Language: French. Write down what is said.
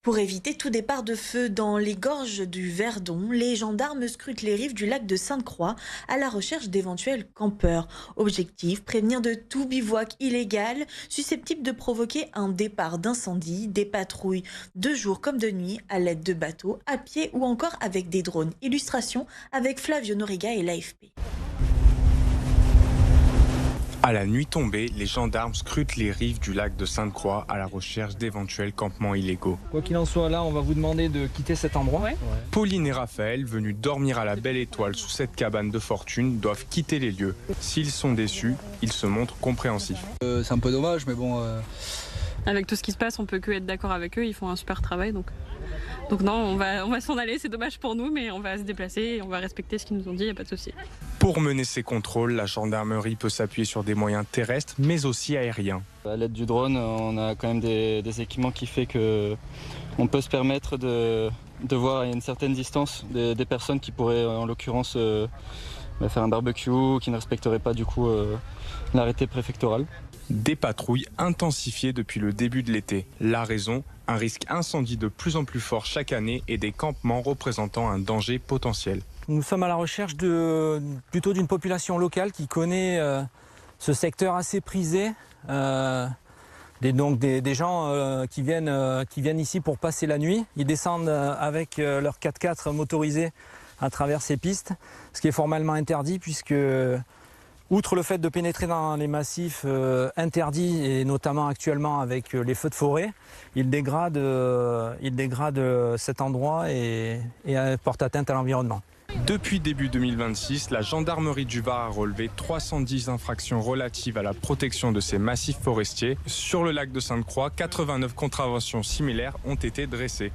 Pour éviter tout départ de feu dans les gorges du Verdon, les gendarmes scrutent les rives du lac de Sainte-Croix à la recherche d'éventuels campeurs. Objectif, prévenir de tout bivouac illégal susceptible de provoquer un départ d'incendie, des patrouilles de jour comme de nuit à l'aide de bateaux, à pied ou encore avec des drones. Illustration avec Flavio Noriga et l'AFP. À la nuit tombée, les gendarmes scrutent les rives du lac de Sainte-Croix à la recherche d'éventuels campements illégaux. Quoi qu'il en soit, là, on va vous demander de quitter cet endroit. Pauline et Raphaël, venus dormir à la Belle Étoile sous cette cabane de fortune, doivent quitter les lieux. S'ils sont déçus, ils se montrent compréhensifs. C'est un peu dommage, mais bon... Avec tout ce qui se passe, on peut que être d'accord avec eux, ils font un super travail. Donc non, on va s'en aller, c'est dommage pour nous, mais on va se déplacer et on va respecter ce qu'ils nous ont dit, il n'y a pas de souci. Pour mener ces contrôles, la gendarmerie peut s'appuyer sur des moyens terrestres, mais aussi aériens. À l'aide du drone, on a quand même des équipements qui fait qu'on peut se permettre de voir à une certaine distance des personnes qui pourraient, en l'occurrence, faire un barbecue, qui ne respecteraient pas du coup l'arrêté préfectoral. Des patrouilles intensifiées depuis le début de l'été. La raison, un risque incendie de plus en plus fort chaque année et des campements représentant un danger potentiel. Nous sommes à la recherche plutôt d'une population locale qui connaît ce secteur assez prisé. Donc des gens qui viennent ici pour passer la nuit. Ils descendent avec leur 4x4 motorisé à travers ces pistes, ce qui est formellement interdit puisque... Outre le fait de pénétrer dans les massifs interdits, et notamment actuellement avec les feux de forêt, il dégrade cet endroit et porte atteinte à l'environnement. Depuis début 2026, la gendarmerie du Var a relevé 310 infractions relatives à la protection de ces massifs forestiers. Sur le lac de Sainte-Croix, 89 contraventions similaires ont été dressées.